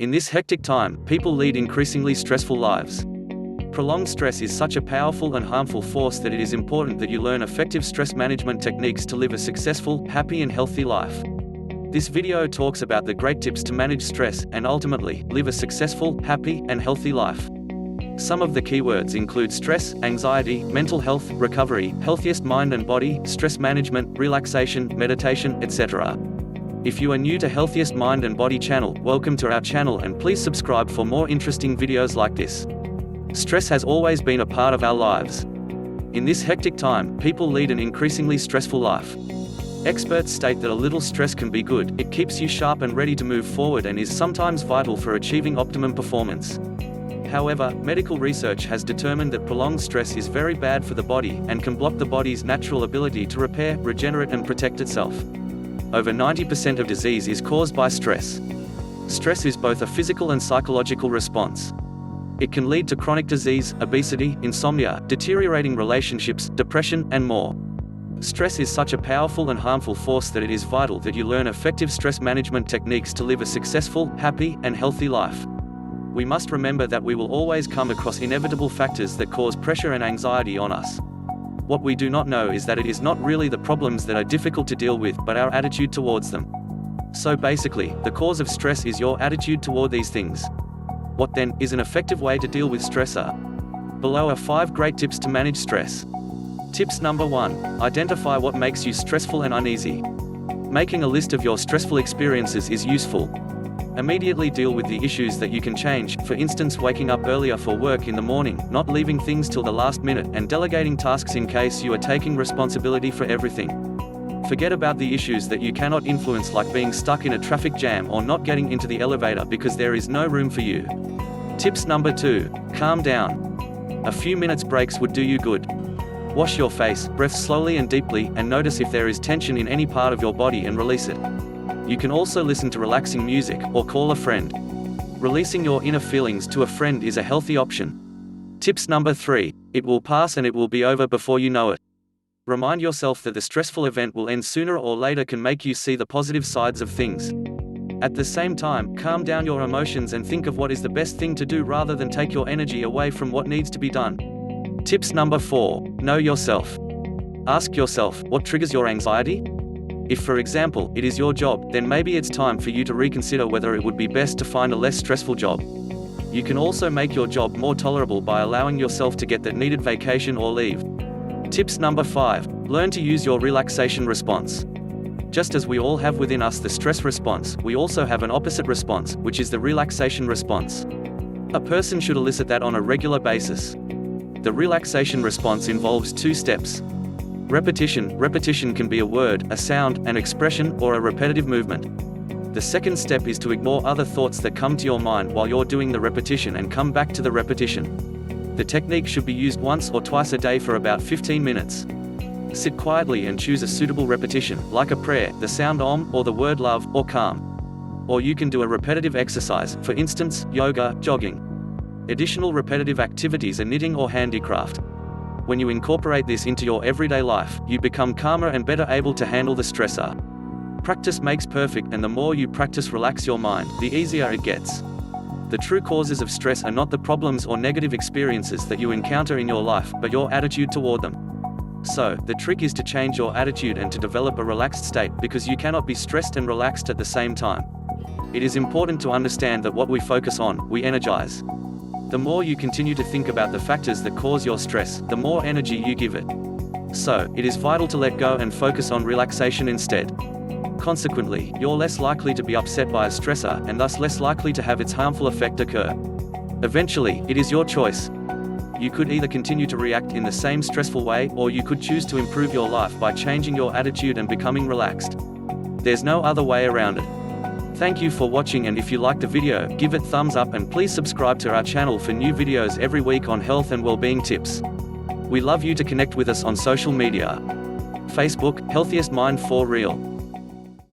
In this hectic time, people lead increasingly stressful lives. Prolonged stress is such a powerful and harmful force that it is important that you learn effective stress management techniques to live a successful, happy and healthy life. This video talks about the great tips to manage stress, and ultimately, live a successful, happy, and healthy life. Some of the keywords include stress, anxiety, mental health, recovery, healthiest mind and body, stress management, relaxation, meditation, etc. If you are new to Healthiest Mind and Body channel, welcome to our channel and please subscribe for more interesting videos like this. Stress has always been a part of our lives. In this hectic time, people lead an increasingly stressful life. Experts state that a little stress can be good, it keeps you sharp and ready to move forward and is sometimes vital for achieving optimum performance. However, medical research has determined that prolonged stress is very bad for the body, and can block the body's natural ability to repair, regenerate and protect itself. Over 90% of disease is caused by stress. Stress is both a physical and psychological response. It can lead to chronic disease, obesity, insomnia, deteriorating relationships, depression, and more. Stress is such a powerful and harmful force that it is vital that you learn effective stress management techniques to live a successful, happy, and healthy life. We must remember that we will always come across inevitable factors that cause pressure and anxiety on us. What we do not know is that it is not really the problems that are difficult to deal with, but our attitude towards them. So basically, the cause of stress is your attitude toward these things. What then is an effective way to deal with stressor? Below are 5 great tips to manage stress. Tips number 1. Identify what makes you stressful and uneasy. Making a list of your stressful experiences is useful. Immediately deal with the issues that you can change, for instance waking up earlier for work in the morning, not leaving things till the last minute, and delegating tasks in case you are taking responsibility for everything. Forget about the issues that you cannot influence, like being stuck in a traffic jam or not getting into the elevator because there is no room for you. Tips number 2. Calm down. A few minutes breaks would do you good. Wash your face, breathe slowly and deeply, and notice if there is tension in any part of your body and release it. You can also listen to relaxing music, or call a friend. Releasing your inner feelings to a friend is a healthy option. Tips number 3. It will pass and it will be over before you know it. Remind yourself that the stressful event will end sooner or later can make you see the positive sides of things. At the same time, calm down your emotions and think of what is the best thing to do rather than take your energy away from what needs to be done. Tips number 4. Know yourself. Ask yourself, what triggers your anxiety? If, for example, it is your job, then maybe it's time for you to reconsider whether it would be best to find a less stressful job. You can also make your job more tolerable by allowing yourself to get that needed vacation or leave. Tips number 5. Learn to use your relaxation response. Just as we all have within us the stress response, we also have an opposite response, which is the relaxation response. A person should elicit that on a regular basis. The relaxation response involves 2 steps. Repetition. Repetition can be a word, a sound, an expression, or a repetitive movement. The second step is to ignore other thoughts that come to your mind while you're doing the repetition and come back to the repetition. The technique should be used once or twice a day for about 15 minutes. Sit quietly and choose a suitable repetition, like a prayer, the sound Om, or the word love, or calm. Or you can do a repetitive exercise, for instance, yoga, jogging. Additional repetitive activities are knitting or handicraft. When you incorporate this into your everyday life, you become calmer and better able to handle the stressor. Practice makes perfect, and the more you practice relax your mind, the easier it gets. The true causes of stress are not the problems or negative experiences that you encounter in your life, but your attitude toward them. So, the trick is to change your attitude and to develop a relaxed state, because you cannot be stressed and relaxed at the same time. It is important to understand that what we focus on, we energize. The more you continue to think about the factors that cause your stress, the more energy you give it. So, it is vital to let go and focus on relaxation instead. Consequently, you're less likely to be upset by a stressor, and thus less likely to have its harmful effect occur. Eventually, it is your choice. You could either continue to react in the same stressful way, or you could choose to improve your life by changing your attitude and becoming relaxed. There's no other way around it. Thank you for watching, and if you liked the video, give it thumbs up and please subscribe to our channel for new videos every week on health and well-being tips. We love you to connect with us on social media. Facebook, Healthiest Mind for Real.